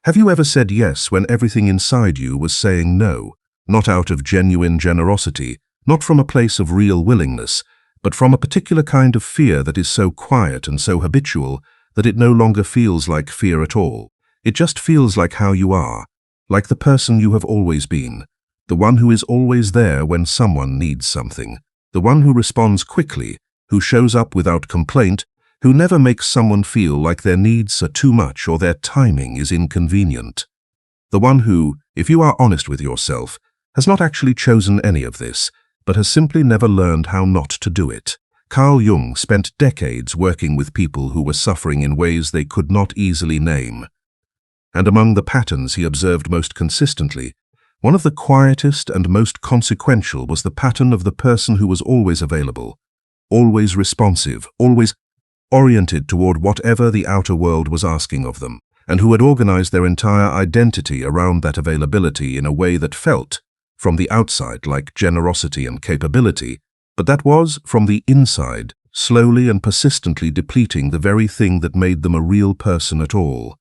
Have you ever said yes when everything inside you was saying no, not out of genuine generosity, not from a place of real willingness, but from a particular kind of fear that is so quiet and so habitual that it no longer feels like fear at all? It just feels like how you are, like the person you have always been, the one who is always there when someone needs something, the one who responds quickly, who shows up without complaint, who never makes someone feel like their needs are too much or their timing is inconvenient. The one who, if you are honest with yourself, has not actually chosen any of this, but has simply never learned how not to do it. Carl Jung spent decades working with people who were suffering in ways they could not easily name. And among the patterns he observed most consistently, one of the quietest and most consequential was the pattern of the person who was always available, always responsive, always oriented toward whatever the outer world was asking of them, and who had organized their entire identity around that availability in a way that felt, from the outside, like generosity and capability, but that was, from the inside, slowly and persistently depleting the very thing that made them a real person at all.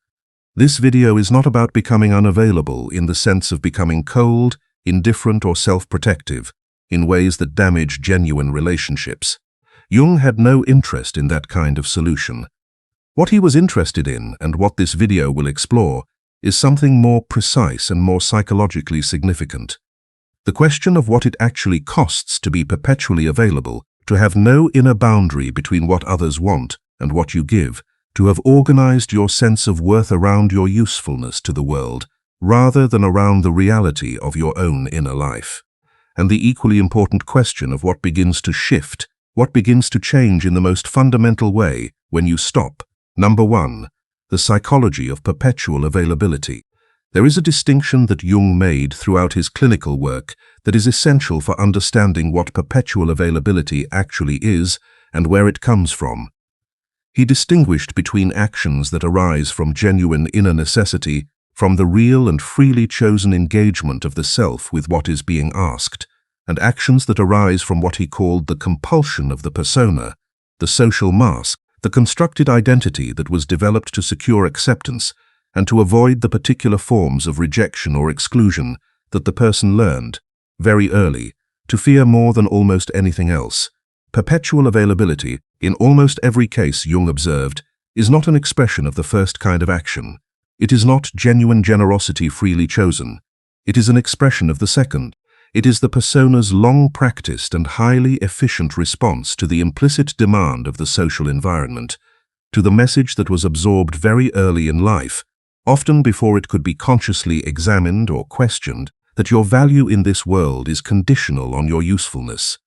This video is not about becoming unavailable in the sense of becoming cold, indifferent, or self-protective, in ways that damage genuine relationships. Jung had no interest in that kind of solution. What he was interested in, and what this video will explore, is something more precise and more psychologically significant. The question of what it actually costs to be perpetually available, to have no inner boundary between what others want and what you give, to have organized your sense of worth around your usefulness to the world, rather than around the reality of your own inner life. And the equally important question of what begins to shift, what begins to change in the most fundamental way when you stop. Number 1. The psychology of perpetual availability. There is a distinction that Jung made throughout his clinical work that is essential for understanding what perpetual availability actually is and where it comes from. He distinguished between actions that arise from genuine inner necessity, from the real and freely chosen engagement of the self with what is being asked, and actions that arise from what he called the compulsion of the persona, the social mask, the constructed identity that was developed to secure acceptance and to avoid the particular forms of rejection or exclusion that the person learned, very early, to fear more than almost anything else. Perpetual availability, in almost every case Jung observed, is not an expression of the first kind of action. It is not genuine generosity freely chosen. It is an expression of the second. It is the persona's long-practiced and highly efficient response to the implicit demand of the social environment, to the message that was absorbed very early in life, often before it could be consciously examined or questioned, that your value in this world is conditional on your usefulness,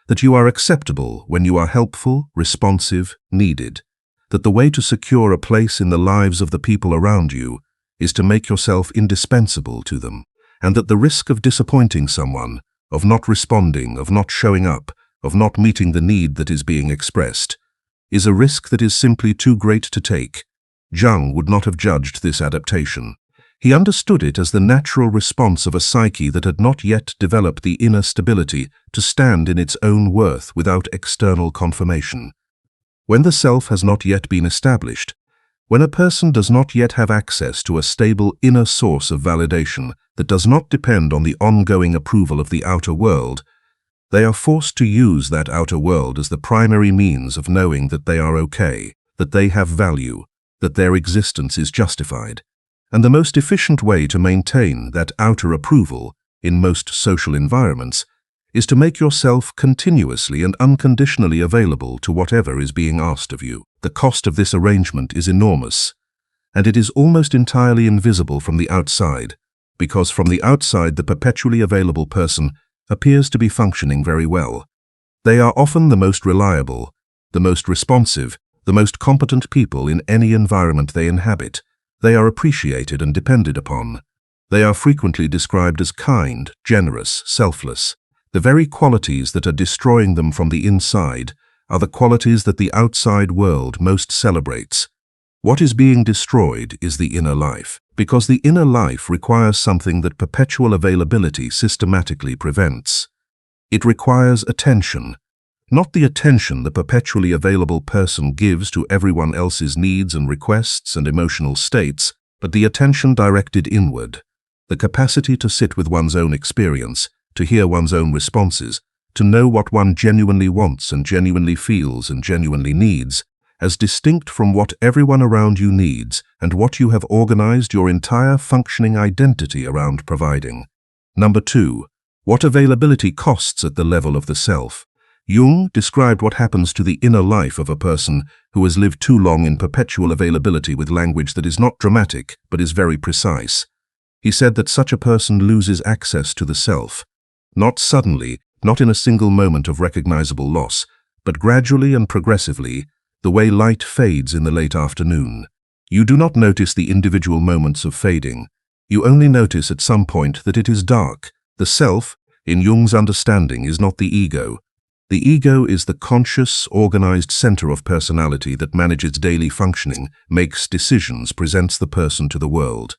that you are acceptable when you are helpful, responsive, needed, that the way to secure a place in the lives of the people around you is to make yourself indispensable to them, and that the risk of disappointing someone, of not responding, of not showing up, of not meeting the need that is being expressed, is a risk that is simply too great to take. Jung would not have judged this adaptation. He understood it as the natural response of a psyche that had not yet developed the inner stability to stand in its own worth without external confirmation. When the self has not yet been established, when a person does not yet have access to a stable inner source of validation that does not depend on the ongoing approval of the outer world, they are forced to use that outer world as the primary means of knowing that they are okay, that they have value, that their existence is justified. And the most efficient way to maintain that outer approval in most social environments is to make yourself continuously and unconditionally available to whatever is being asked of you. The cost of this arrangement is enormous, and it is almost entirely invisible from the outside, because from the outside the perpetually available person appears to be functioning very well. They are often the most reliable, the most responsive, the most competent people in any environment they inhabit. They are appreciated and depended upon. They are frequently described as kind, generous, selfless. The very qualities that are destroying them from the inside are the qualities that the outside world most celebrates. What is being destroyed is the inner life, because the inner life requires something that perpetual availability systematically prevents. It requires attention, not the attention the perpetually available person gives to everyone else's needs and requests and emotional states, but the attention directed inward, the capacity to sit with one's own experience, to hear one's own responses, to know what one genuinely wants and genuinely feels and genuinely needs, as distinct from what everyone around you needs and what you have organized your entire functioning identity around providing. Number 2. What availability costs at the level of the self. Jung described what happens to the inner life of a person who has lived too long in perpetual availability with language that is not dramatic but is very precise. He said that such a person loses access to the self, not suddenly, not in a single moment of recognizable loss, but gradually and progressively, the way light fades in the late afternoon. You do not notice the individual moments of fading. You only notice at some point that it is dark. The self, in Jung's understanding, is not the ego. The ego is the conscious, organized center of personality that manages daily functioning, makes decisions, presents the person to the world.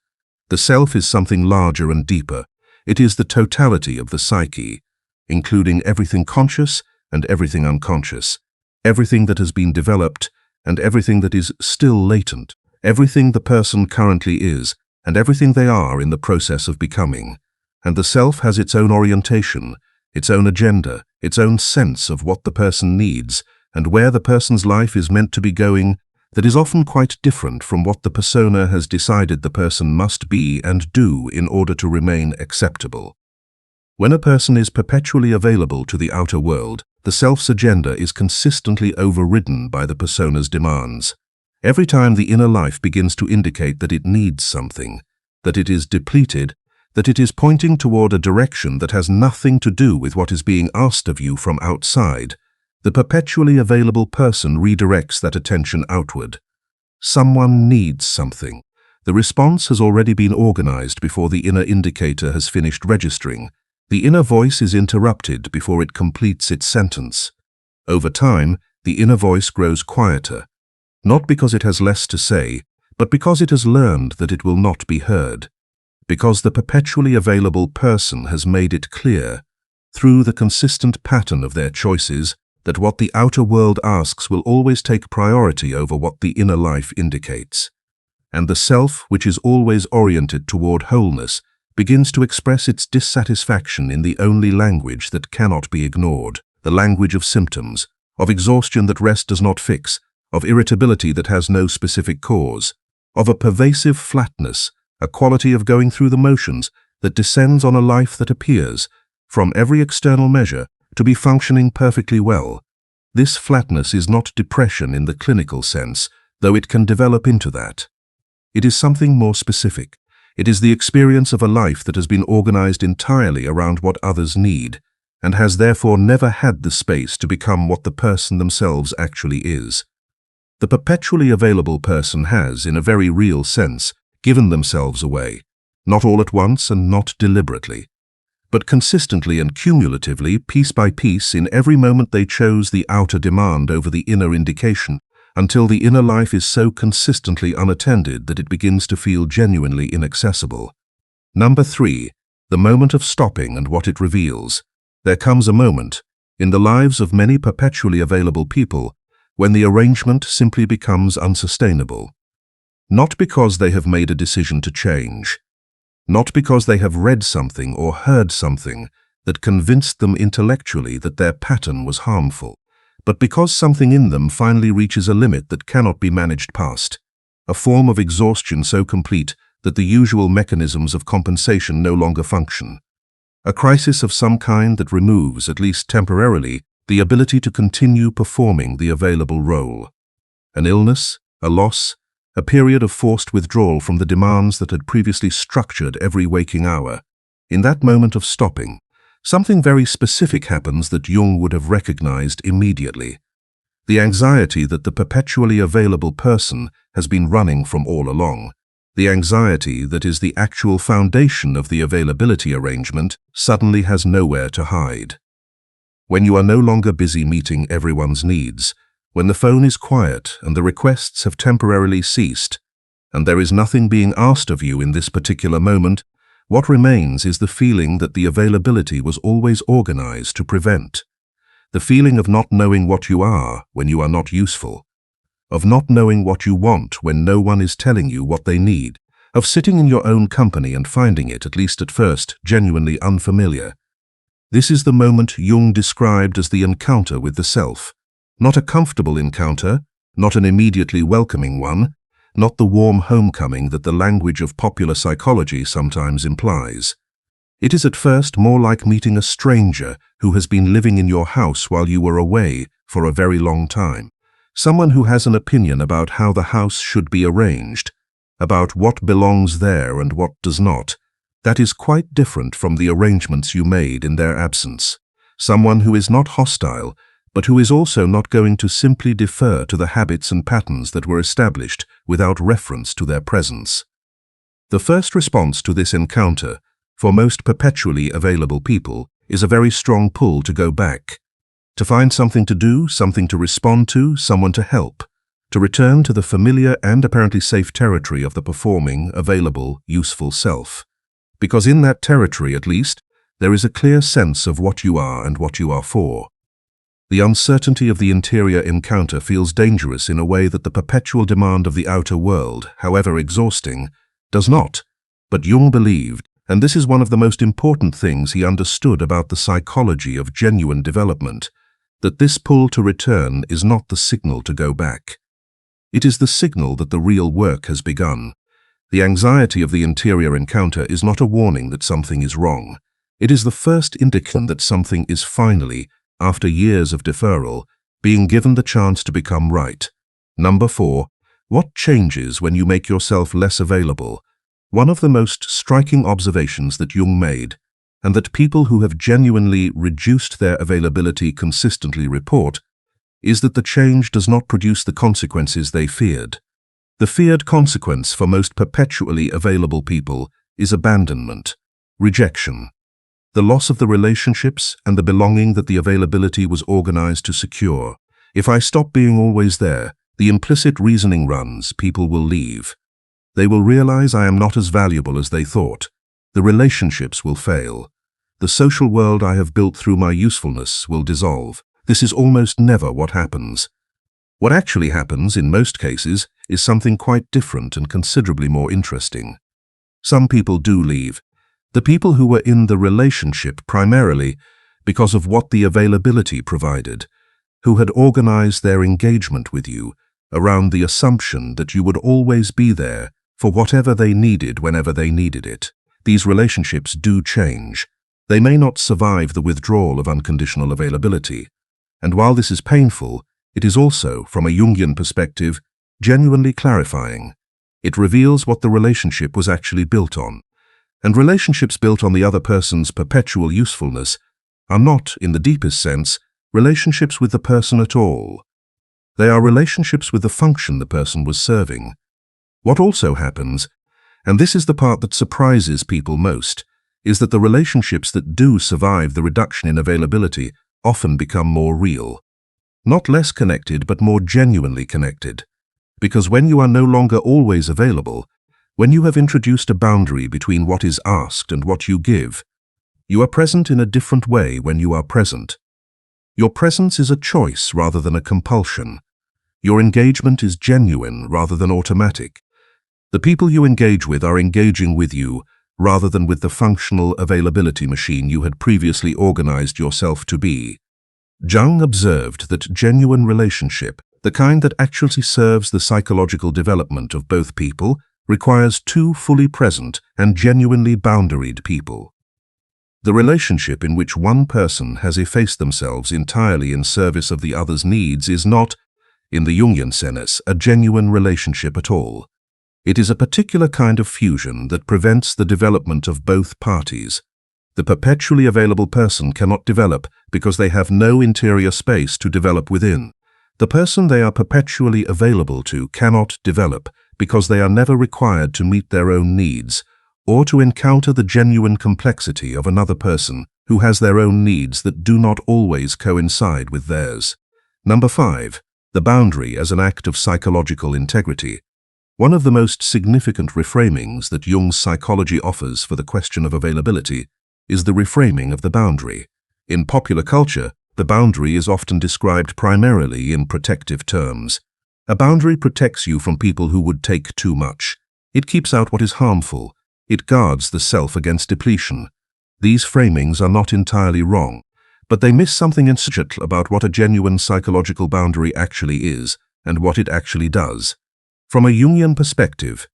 The self is something larger and deeper. It is the totality of the psyche, including everything conscious and everything unconscious, everything that has been developed and everything that is still latent, everything the person currently is and everything they are in the process of becoming. And the self has its own orientation, its own agenda, its own sense of what the person needs and where the person's life is meant to be going, that is often quite different from what the persona has decided the person must be and do in order to remain acceptable. When a person is perpetually available to the outer world, the self's agenda is consistently overridden by the persona's demands. Every time the inner life begins to indicate that it needs something, that it is depleted, that it is pointing toward a direction that has nothing to do with what is being asked of you from outside, the perpetually available person redirects that attention outward. Someone needs something. The response has already been organized before the inner indicator has finished registering. The inner voice is interrupted before it completes its sentence. Over time, the inner voice grows quieter, not because it has less to say, but because it has learned that it will not be heard. Because the perpetually available person has made it clear, through the consistent pattern of their choices, that what the outer world asks will always take priority over what the inner life indicates. And the self, which is always oriented toward wholeness, begins to express its dissatisfaction in the only language that cannot be ignored, the language of symptoms, of exhaustion that rest does not fix, of irritability that has no specific cause, of a pervasive flatness, a quality of going through the motions that descends on a life that appears, from every external measure, to be functioning perfectly well. This flatness is not depression in the clinical sense, though it can develop into that. It is something more specific. It is the experience of a life that has been organized entirely around what others need, and has therefore never had the space to become what the person themselves actually is. The perpetually available person has, in a very real sense, given themselves away, not all at once and not deliberately, but consistently and cumulatively, piece by piece, in every moment they chose the outer demand over the inner indication, until the inner life is so consistently unattended that it begins to feel genuinely inaccessible. Number 3. The moment of stopping and what it reveals. There comes a moment, in the lives of many perpetually available people, when the arrangement simply becomes unsustainable. Not because they have made a decision to change, not because they have read something or heard something that convinced them intellectually that their pattern was harmful, but because something in them finally reaches a limit that cannot be managed past, a form of exhaustion so complete that the usual mechanisms of compensation no longer function. A crisis of some kind that removes, at least temporarily, the ability to continue performing the available role. An illness, a loss, a period of forced withdrawal from the demands that had previously structured every waking hour. In that moment of stopping, something very specific happens that Jung would have recognized immediately. The anxiety that the perpetually available person has been running from all along, the anxiety that is the actual foundation of the availability arrangement, suddenly has nowhere to hide. When you are no longer busy meeting everyone's needs, when the phone is quiet and the requests have temporarily ceased, and there is nothing being asked of you in this particular moment, what remains is the feeling that the availability was always organized to prevent. The feeling of not knowing what you are when you are not useful, of not knowing what you want when no one is telling you what they need, of sitting in your own company and finding it, at least at first, genuinely unfamiliar. This is the moment Jung described as the encounter with the self. Not a comfortable encounter, not an immediately welcoming one, not the warm homecoming that the language of popular psychology sometimes implies. It is at first more like meeting a stranger who has been living in your house while you were away for a very long time. Someone who has an opinion about how the house should be arranged, about what belongs there and what does not. That is quite different from the arrangements you made in their absence. Someone who is not hostile, but who is also not going to simply defer to the habits and patterns that were established without reference to their presence. The first response to this encounter, for most perpetually available people, is a very strong pull to go back, to find something to do, something to respond to, someone to help, to return to the familiar and apparently safe territory of the performing, available, useful self. Because in that territory, at least, there is a clear sense of what you are and what you are for. The uncertainty of the interior encounter feels dangerous in a way that the perpetual demand of the outer world, however exhausting, does not. But Jung believed, and this is one of the most important things he understood about the psychology of genuine development, that this pull to return is not the signal to go back. It is the signal that the real work has begun. The anxiety of the interior encounter is not a warning that something is wrong. It is the first indication that something is finally, after years of deferral, being given the chance to become right. Number 4. What changes when you make yourself less available? One of the most striking observations that Jung made, and that people who have genuinely reduced their availability consistently report, is that the change does not produce the consequences they feared. The feared consequence for most perpetually available people is abandonment, rejection, the loss of the relationships and the belonging that the availability was organized to secure. If I stop being always there, the implicit reasoning runs, people will leave. They will realize I am not as valuable as they thought. The relationships will fail. The social world I have built through my usefulness will dissolve. This is almost never what happens. What actually happens, in most cases, is something quite different and considerably more interesting. Some people do leave. The people who were in the relationship primarily because of what the availability provided, who had organized their engagement with you around the assumption that you would always be there for whatever they needed whenever they needed it. These relationships do change. They may not survive the withdrawal of unconditional availability. And while this is painful, it is also, from a Jungian perspective, genuinely clarifying. It reveals what the relationship was actually built on. And relationships built on the other person's perpetual usefulness are not, in the deepest sense, relationships with the person at all. They are relationships with the function the person was serving. What also happens, and this is the part that surprises people most, is that the relationships that do survive the reduction in availability often become more real. Not less connected, but more genuinely connected. Because when you are no longer always available, when you have introduced a boundary between what is asked and what you give, you are present in a different way when you are present. Your presence is a choice rather than a compulsion. Your engagement is genuine rather than automatic. The people you engage with are engaging with you rather than with the functional availability machine you had previously organized yourself to be. Jung observed that genuine relationship, the kind that actually serves the psychological development of both people, requires two fully present and genuinely boundaried people. The relationship in which one person has effaced themselves entirely in service of the other's needs is not, in the Jungian sense, a genuine relationship at all. It is a particular kind of fusion that prevents the development of both parties. The perpetually available person cannot develop because they have no interior space to develop within. The person they are perpetually available to cannot develop because they are never required to meet their own needs or to encounter the genuine complexity of another person who has their own needs that do not always coincide with theirs. Number 5. The boundary as an act of psychological integrity. One of the most significant reframings that Jung's psychology offers for the question of availability is the reframing of the boundary. In popular culture, the boundary is often described primarily in protective terms. A boundary protects you from people who would take too much. It keeps out what is harmful. It guards the self against depletion. These framings are not entirely wrong, but they miss something essential about what a genuine psychological boundary actually is and what it actually does. From a Jungian perspective,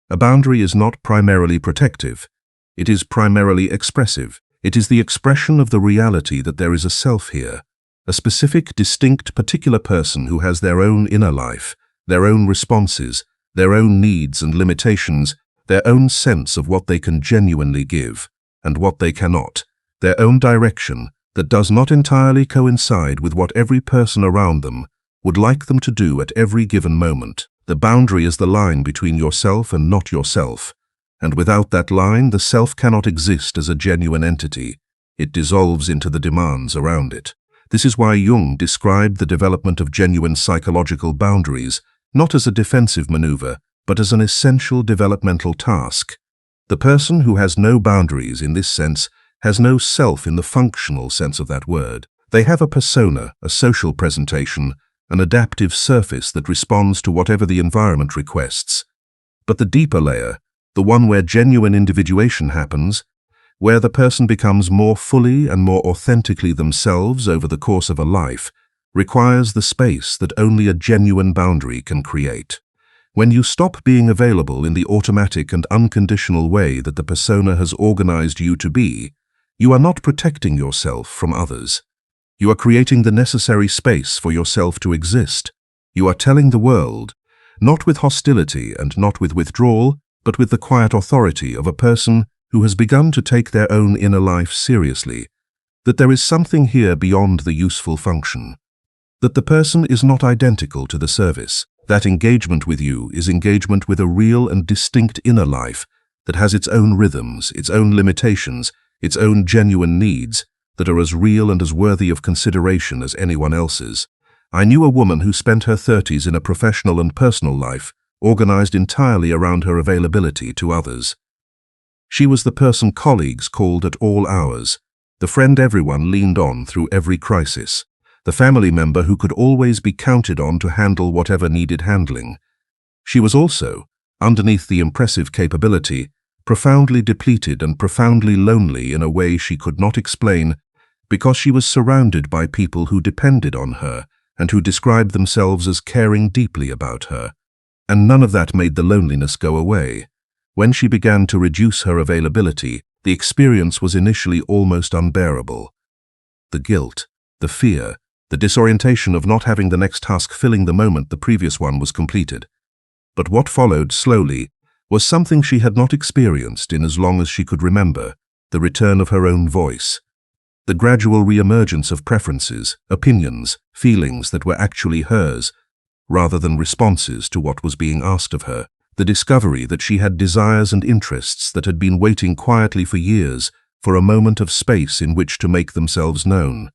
a boundary is not primarily protective. It is primarily expressive. It is the expression of the reality that there is a self here, a specific, distinct, particular person who has their own inner life, their own responses, their own needs and limitations, their own sense of what they can genuinely give and what they cannot, their own direction that does not entirely coincide with what every person around them would like them to do at every given moment. The boundary is the line between yourself and not yourself, and without that line, the self cannot exist as a genuine entity. It dissolves into the demands around it. This is why Jung described the development of genuine psychological boundaries not as a defensive maneuver, but as an essential developmental task. The person who has no boundaries in this sense has no self in the functional sense of that word. They have a persona, a social presentation, an adaptive surface that responds to whatever the environment requests. But the deeper layer, the one where genuine individuation happens, where the person becomes more fully and more authentically themselves over the course of a life, requires the space that only a genuine boundary can create. When you stop being available in the automatic and unconditional way that the persona has organized you to be, you are not protecting yourself from others. You are creating the necessary space for yourself to exist. You are telling the world, not with hostility and not with withdrawal, but with the quiet authority of a person who has begun to take their own inner life seriously, that there is something here beyond the useful function, that the person is not identical to the service. That engagement with you is engagement with a real and distinct inner life that has its own rhythms, its own limitations, its own genuine needs that are as real and as worthy of consideration as anyone else's. I knew a woman who spent her 30s in a professional and personal life organized entirely around her availability to others. She was the person colleagues called at all hours, the friend everyone leaned on through every crisis, the family member who could always be counted on to handle whatever needed handling. She was also, underneath the impressive capability, profoundly depleted and profoundly lonely in a way she could not explain because she was surrounded by people who depended on her and who described themselves as caring deeply about her. And none of that made the loneliness go away. When she began to reduce her availability, the experience was initially almost unbearable. The guilt, the fear, the disorientation of not having the next task filling the moment the previous one was completed. But what followed slowly was something she had not experienced in as long as she could remember, the return of her own voice. The gradual re-emergence of preferences, opinions, feelings that were actually hers, rather than responses to what was being asked of her. The discovery that she had desires and interests that had been waiting quietly for years for a moment of space in which to make themselves known.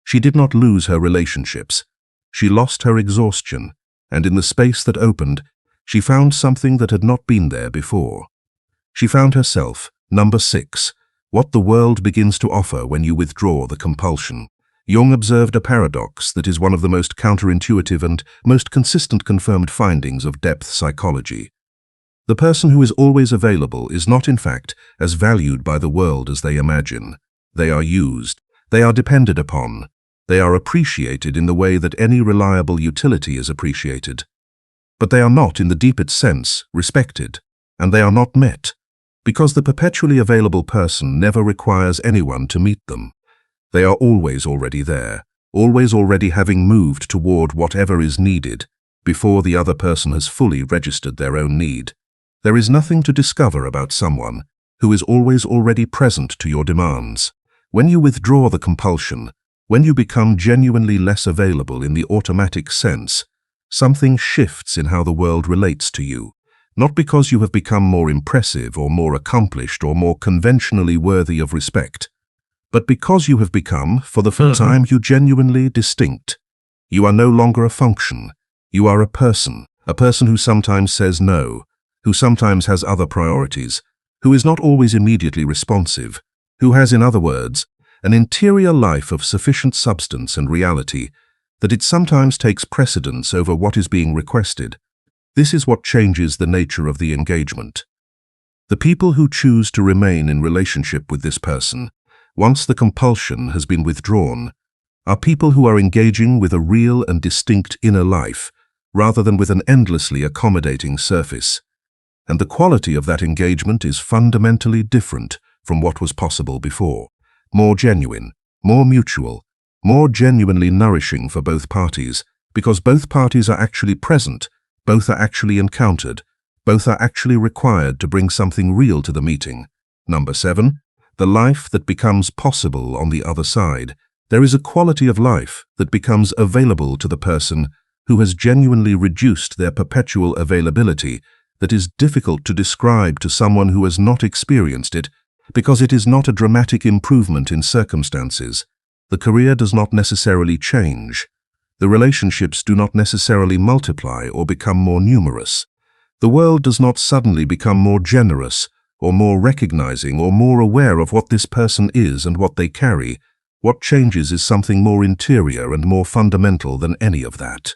She did not lose her relationships. She lost her exhaustion, and in the space that opened, she found something that had not been there before. She found herself, number 6, what the world begins to offer when you withdraw the compulsion. Jung observed a paradox that is one of the most counterintuitive and most consistent confirmed findings of depth psychology. The person who is always available is not, in fact, as valued by the world as they imagine. They are used. They are depended upon. They are appreciated in the way that any reliable utility is appreciated. But they are not, in the deepest sense, respected, and they are not met, because the perpetually available person never requires anyone to meet them. They are always already there, always already having moved toward whatever is needed before the other person has fully registered their own need. There is nothing to discover about someone who is always already present to your demands. When you withdraw the compulsion, when you become genuinely less available in the automatic sense, something shifts in how the world relates to you, not because you have become more impressive or more accomplished or more conventionally worthy of respect, but because you have become, for the first time, you genuinely distinct. You are no longer a function. You are a person who sometimes says no, who sometimes has other priorities, who is not always immediately responsive, who has, in other words, an interior life of sufficient substance and reality that it sometimes takes precedence over what is being requested. This is what changes the nature of the engagement. The people who choose to remain in relationship with this person, once the compulsion has been withdrawn, are people who are engaging with a real and distinct inner life, rather than with an endlessly accommodating surface. And the quality of that engagement is fundamentally different from what was possible before. More genuine, more mutual, more genuinely nourishing for both parties, because both parties are actually present, both are actually encountered, both are actually required to bring something real to the meeting. Number 7, the life that becomes possible on the other side. There is a quality of life that becomes available to the person who has genuinely reduced their perpetual availability that is difficult to describe to someone who has not experienced it, because it is not a dramatic improvement in circumstances. The career does not necessarily change. The relationships do not necessarily multiply or become more numerous. The world does not suddenly become more generous or more recognizing or more aware of what this person is and what they carry. What changes is something more interior and more fundamental than any of that.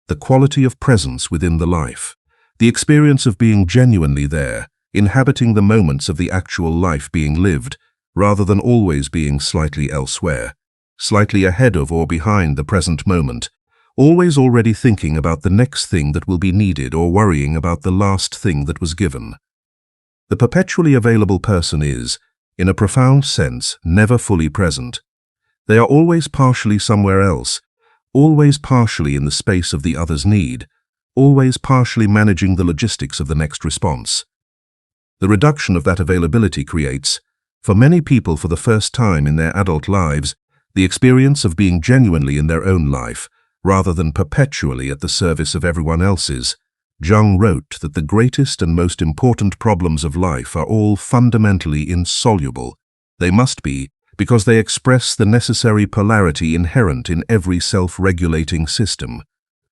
The quality of presence within the life. The experience of being genuinely there, inhabiting the moments of the actual life being lived, rather than always being slightly elsewhere, slightly ahead of or behind the present moment, always already thinking about the next thing that will be needed or worrying about the last thing that was given. The perpetually available person is, in a profound sense, never fully present. They are always partially somewhere else, always partially in the space of the other's need, always partially managing the logistics of the next response. The reduction of that availability creates, for many people for the first time in their adult lives, the experience of being genuinely in their own life, rather than perpetually at the service of everyone else's. Jung wrote that the greatest and most important problems of life are all fundamentally insoluble. They must be, because they express the necessary polarity inherent in every self-regulating system.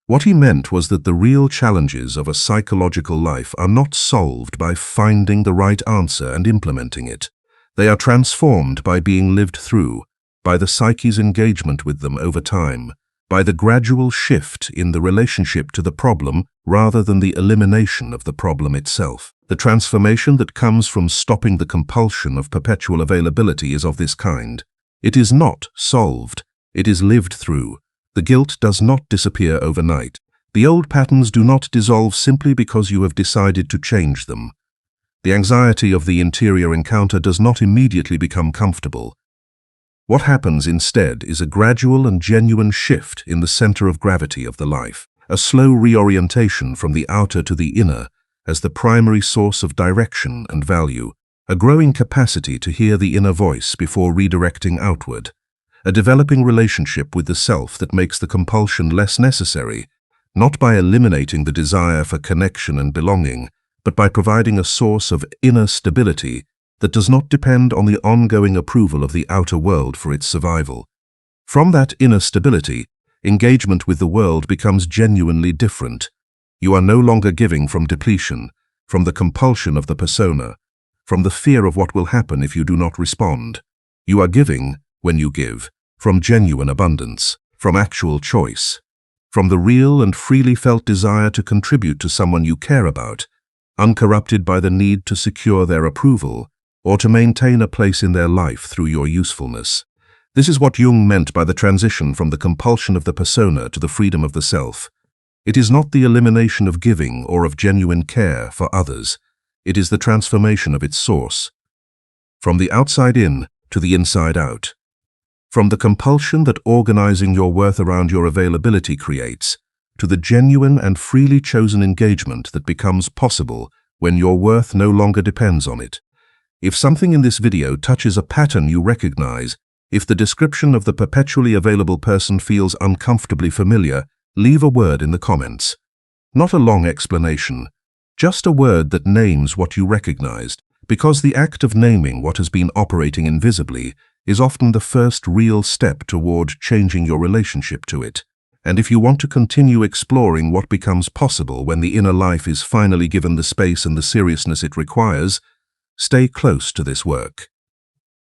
What he meant was that the real challenges of a psychological life are not solved by finding the right answer and implementing it. They are transformed by being lived through, by the psyche's engagement with them over time, by the gradual shift in the relationship to the problem rather than the elimination of the problem itself. The transformation that comes from stopping the compulsion of perpetual availability is of this kind. It is not solved, it is lived through. The guilt does not disappear overnight. The old patterns do not dissolve simply because you have decided to change them. The anxiety of the interior encounter does not immediately become comfortable. What happens instead is a gradual and genuine shift in the center of gravity of the life, a slow reorientation from the outer to the inner as the primary source of direction and value, a growing capacity to hear the inner voice before redirecting outward, a developing relationship with the self that makes the compulsion less necessary, not by eliminating the desire for connection and belonging, but by providing a source of inner stability that does not depend on the ongoing approval of the outer world for its survival. From that inner stability, engagement with the world becomes genuinely different. You are no longer giving from depletion, from the compulsion of the persona, from the fear of what will happen if you do not respond. You are giving, when you give, from genuine abundance, from actual choice, from the real and freely felt desire to contribute to someone you care about, uncorrupted by the need to secure their approval or to maintain a place in their life through your usefulness. This is what Jung meant by the transition from the compulsion of the persona to the freedom of the self. It is not the elimination of giving or of genuine care for others. It is the transformation of its source. From the outside in to the inside out. From the compulsion that organizing your worth around your availability creates, to the genuine and freely chosen engagement that becomes possible when your worth no longer depends on it. If something in this video touches a pattern you recognize, if the description of the perpetually available person feels uncomfortably familiar, leave a word in the comments. Not a long explanation, just a word that names what you recognized, because the act of naming what has been operating invisibly is often the first real step toward changing your relationship to it. And if you want to continue exploring what becomes possible when the inner life is finally given the space and the seriousness it requires, stay close to this work.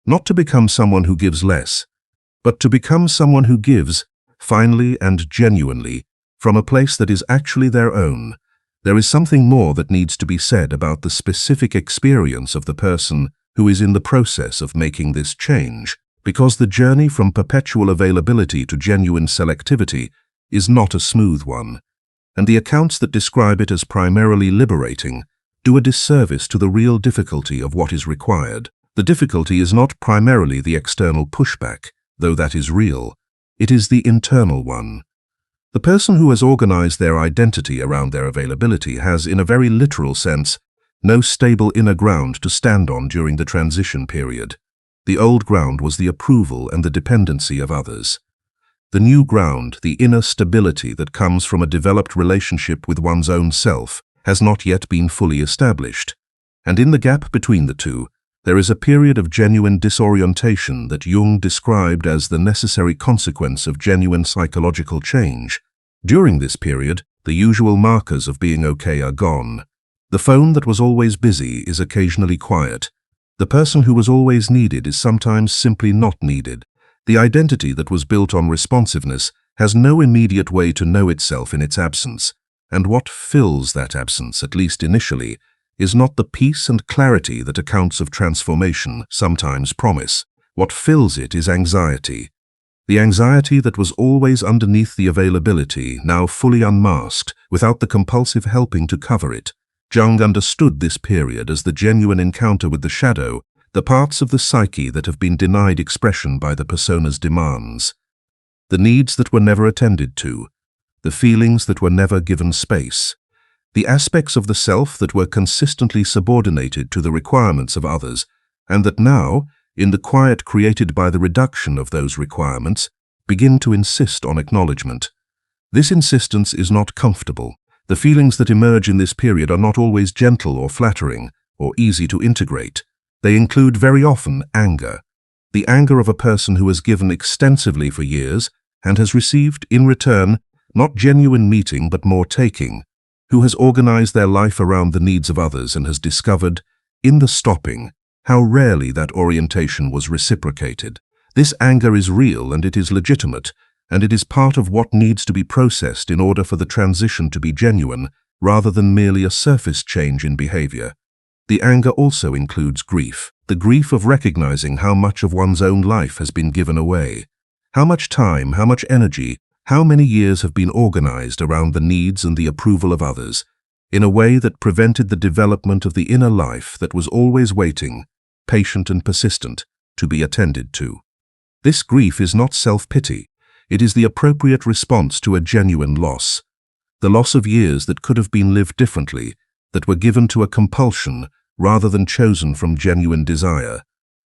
Not to become someone who gives less, but to become someone who gives, finally and genuinely, from a place that is actually their own, There is something more that needs to be said about the specific experience of the person who is in the process of making this change, because the journey from perpetual availability to genuine selectivity is not a smooth one, and the accounts that describe it as primarily liberating do a disservice to the real difficulty of what is required. The difficulty is not primarily the external pushback, though that is real. It is the internal one. The person who has organized their identity around their availability has, in a very literal sense, no stable inner ground to stand on during the transition period. The old ground was the approval and the dependency of others. The new ground, the inner stability that comes from a developed relationship with one's own self, has not yet been fully established. And in the gap between the two, there is a period of genuine disorientation that Jung described as the necessary consequence of genuine psychological change. During this period, the usual markers of being okay are gone. The phone that was always busy is occasionally quiet. The person who was always needed is sometimes simply not needed. The identity that was built on responsiveness has no immediate way to know itself in its absence, and what fills that absence, at least initially, is not the peace and clarity that accounts of transformation sometimes promise. What fills it is anxiety. The anxiety that was always underneath the availability, now fully unmasked, without the compulsive helping to cover it. Jung understood this period as the genuine encounter with the shadow, the parts of the psyche that have been denied expression by the persona's demands. The needs that were never attended to, the feelings that were never given space, the aspects of the self that were consistently subordinated to the requirements of others, and that now, in the quiet created by the reduction of those requirements, begin to insist on acknowledgement. This insistence is not comfortable. The feelings that emerge in this period are not always gentle or flattering, or easy to integrate. They include very often anger, the anger of a person who has given extensively for years and has received, in return, not genuine meeting but more taking, who has organized their life around the needs of others and has discovered, in the stopping, how rarely that orientation was reciprocated. This anger is real and it is legitimate, and it is part of what needs to be processed in order for the transition to be genuine, rather than merely a surface change in behavior. The anger also includes grief, the grief of recognizing how much of one's own life has been given away. How much time, how much energy, how many years have been organized around the needs and the approval of others, in a way that prevented the development of the inner life that was always waiting, patient and persistent, to be attended to. This grief is not self-pity. It is the appropriate response to a genuine loss. The loss of years that could have been lived differently, that were given to a compulsion rather than chosen from genuine desire.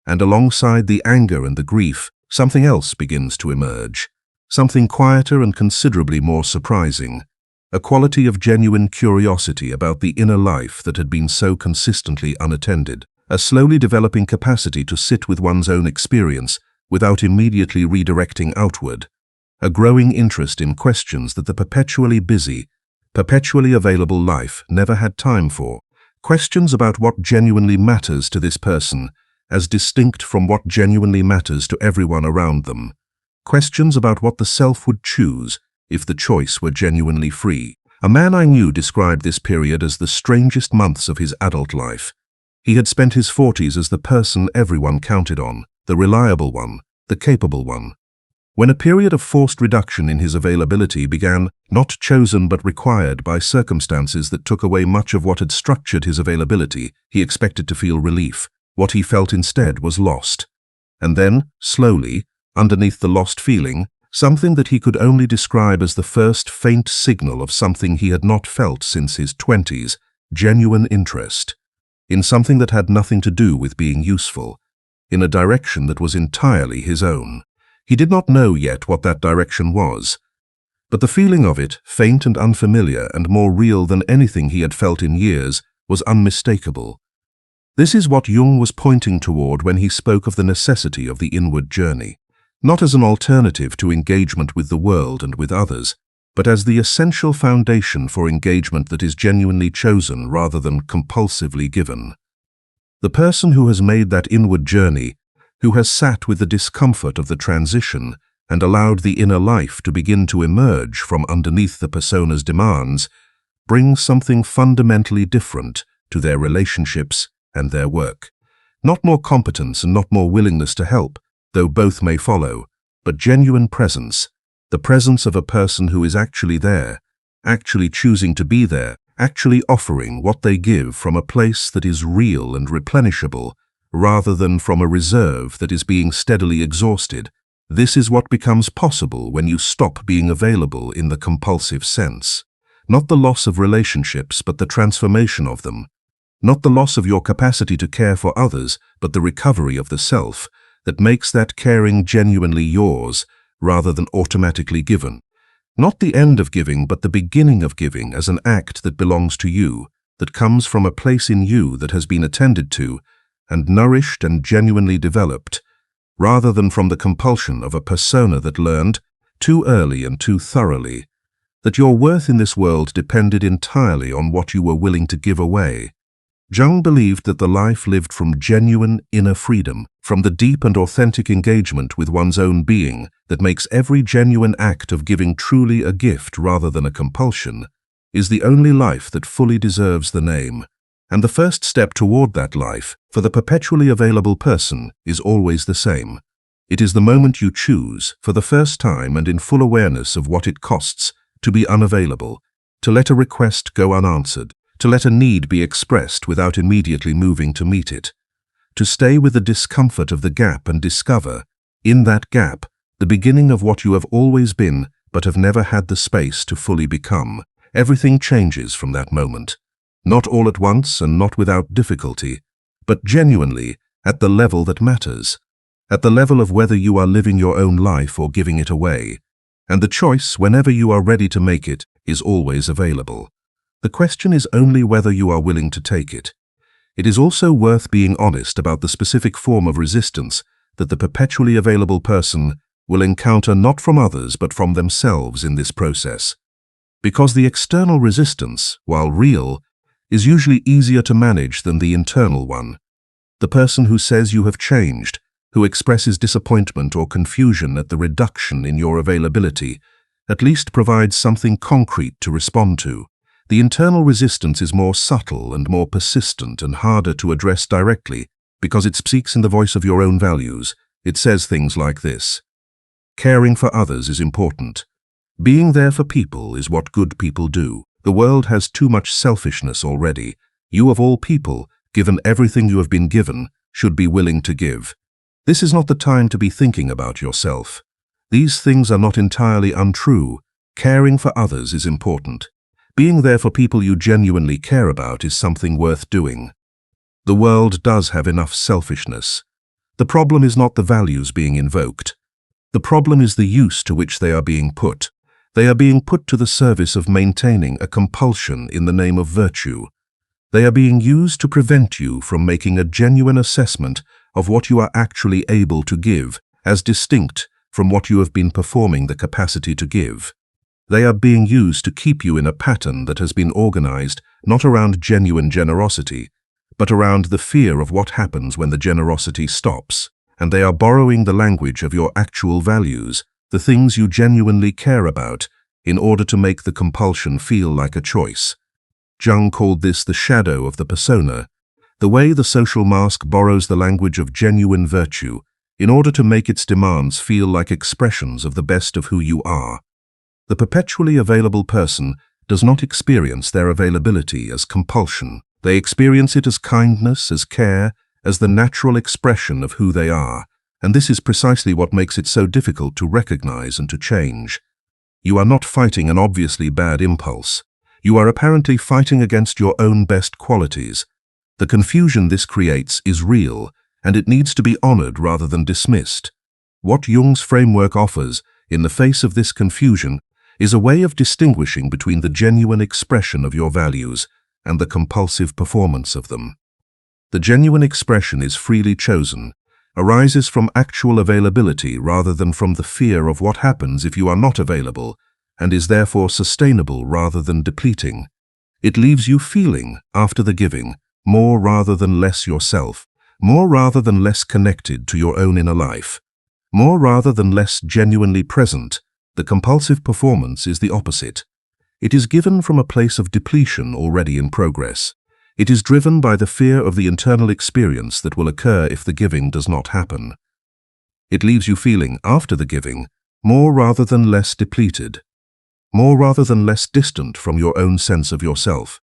And alongside the anger and the grief, something else begins to emerge. Something quieter and considerably more surprising. A quality of genuine curiosity about the inner life that had been so consistently unattended. A slowly developing capacity to sit with one's own experience without immediately redirecting outward. A growing interest in questions that the perpetually busy, perpetually available life never had time for. Questions about what genuinely matters to this person, as distinct from what genuinely matters to everyone around them. Questions about what the self would choose if the choice were genuinely free. A man I knew described this period as the strangest months of his adult life. He had spent his 40s as the person everyone counted on, the reliable one, the capable one. When a period of forced reduction in his availability began, not chosen but required by circumstances that took away much of what had structured his availability, he expected to feel relief. What he felt instead was lost. And then, slowly, underneath the lost feeling, something that he could only describe as the first faint signal of something he had not felt since his 20s, genuine interest. In something that had nothing to do with being useful, in a direction that was entirely his own. He did not know yet what that direction was, but the feeling of it, faint and unfamiliar and more real than anything he had felt in years, was unmistakable. This is what Jung was pointing toward when he spoke of the necessity of the inward journey, not as an alternative to engagement with the world and with others, but as the essential foundation for engagement that is genuinely chosen rather than compulsively given. The person who has made that inward journey, who has sat with the discomfort of the transition and allowed the inner life to begin to emerge from underneath the persona's demands, brings something fundamentally different to their relationships and their work. Not more competence and not more willingness to help, though both may follow, but genuine presence, the presence of a person who is actually there, actually choosing to be there, actually offering what they give from a place that is real and replenishable, rather than from a reserve that is being steadily exhausted. This is what becomes possible when you stop being available in the compulsive sense. Not the loss of relationships, but the transformation of them. Not the loss of your capacity to care for others, but the recovery of the self that makes that caring genuinely yours, rather than automatically given. Not the end of giving, but the beginning of giving as an act that belongs to you, that comes from a place in you that has been attended to and nourished and genuinely developed, rather than from the compulsion of a persona that learned, too early and too thoroughly, that your worth in this world depended entirely on what you were willing to give away. Jung believed that the life lived from genuine inner freedom, from the deep and authentic engagement with one's own being that makes every genuine act of giving truly a gift rather than a compulsion, is the only life that fully deserves the name. And the first step toward that life, for the perpetually available person, is always the same. It is the moment you choose, for the first time and in full awareness of what it costs, to be unavailable, to let a request go unanswered, to let a need be expressed without immediately moving to meet it, to stay with the discomfort of the gap and discover, in that gap, the beginning of what you have always been but have never had the space to fully become. Everything changes from that moment. Not all at once and not without difficulty, but genuinely at the level that matters, at the level of whether you are living your own life or giving it away. And the choice, whenever you are ready to make it, is always available. The question is only whether you are willing to take it. It is also worth being honest about the specific form of resistance that the perpetually available person will encounter not from others but from themselves in this process. Because the external resistance, while real, is usually easier to manage than the internal one. The person who says you have changed, who expresses disappointment or confusion at the reduction in your availability, at least provides something concrete to respond to. The internal resistance is more subtle and more persistent and harder to address directly because it speaks in the voice of your own values. It says things like this: caring for others is important. Being there for people is what good people do. The world has too much selfishness already. You of all people, given everything you have been given, should be willing to give. This is not the time to be thinking about yourself. These things are not entirely untrue. Caring for others is important. Being there for people you genuinely care about is something worth doing. The world does have enough selfishness. The problem is not the values being invoked. The problem is the use to which they are being put. They are being put to the service of maintaining a compulsion in the name of virtue. They are being used to prevent you from making a genuine assessment of what you are actually able to give, as distinct from what you have been performing the capacity to give. They are being used to keep you in a pattern that has been organized not around genuine generosity, but around the fear of what happens when the generosity stops. And they are borrowing the language of your actual values, the things you genuinely care about, in order to make the compulsion feel like a choice. Jung called this the shadow of the persona, the way the social mask borrows the language of genuine virtue in order to make its demands feel like expressions of the best of who you are. The perpetually available person does not experience their availability as compulsion. They experience it as kindness, as care, as the natural expression of who they are, and this is precisely what makes it so difficult to recognize and to change. You are not fighting an obviously bad impulse. You are apparently fighting against your own best qualities. The confusion this creates is real, and it needs to be honored rather than dismissed. What Jung's framework offers, in the face of this confusion, is a way of distinguishing between the genuine expression of your values and the compulsive performance of them. The genuine expression is freely chosen, arises from actual availability rather than from the fear of what happens if you are not available, and is therefore sustainable rather than depleting. It leaves you feeling, after the giving, more rather than less yourself, more rather than less connected to your own inner life, more rather than less genuinely present. The compulsive performance is the opposite. It is given from a place of depletion already in progress. It is driven by the fear of the internal experience that will occur if the giving does not happen. It leaves you feeling, after the giving, more rather than less depleted, more rather than less distant from your own sense of yourself,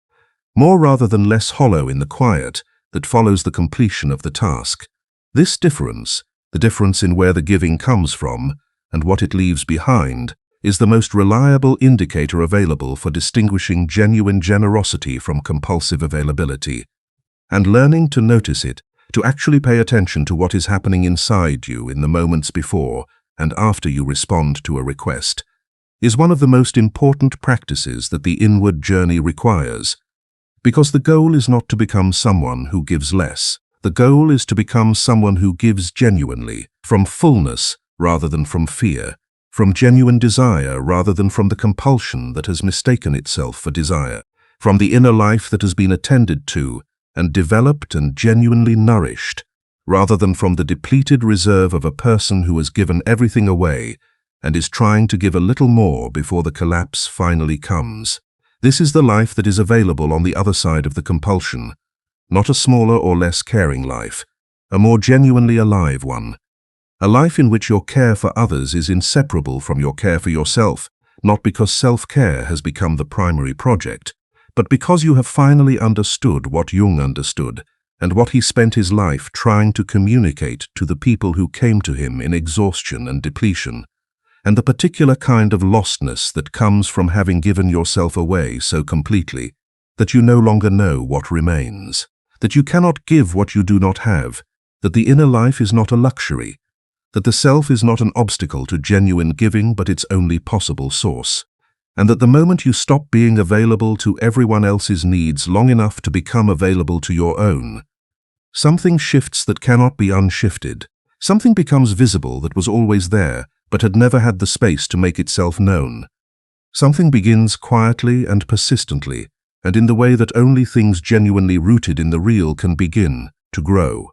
more rather than less hollow in the quiet that follows the completion of the task. This difference, the difference in where the giving comes from and what it leaves behind, is the most reliable indicator available for distinguishing genuine generosity from compulsive availability. And learning to notice it, to actually pay attention to what is happening inside you in the moments before and after you respond to a request, is one of the most important practices that the inward journey requires. Because the goal is not to become someone who gives less. The goal is to become someone who gives genuinely, from fullness rather than from fear, from genuine desire rather than from the compulsion that has mistaken itself for desire, from the inner life that has been attended to and developed and genuinely nourished, rather than from the depleted reserve of a person who has given everything away and is trying to give a little more before the collapse finally comes. This is the life that is available on the other side of the compulsion, not a smaller or less caring life, a more genuinely alive one. A life in which your care for others is inseparable from your care for yourself, not because self-care has become the primary project, but because you have finally understood what Jung understood and what he spent his life trying to communicate to the people who came to him in exhaustion and depletion, and the particular kind of lostness that comes from having given yourself away so completely that you no longer know what remains, that you cannot give what you do not have, that the inner life is not a luxury, that the self is not an obstacle to genuine giving but its only possible source, and that the moment you stop being available to everyone else's needs long enough to become available to your own, something shifts that cannot be unshifted. Something becomes visible that was always there but had never had the space to make itself known. Something begins quietly and persistently, and in the way that only things genuinely rooted in the real can begin to grow.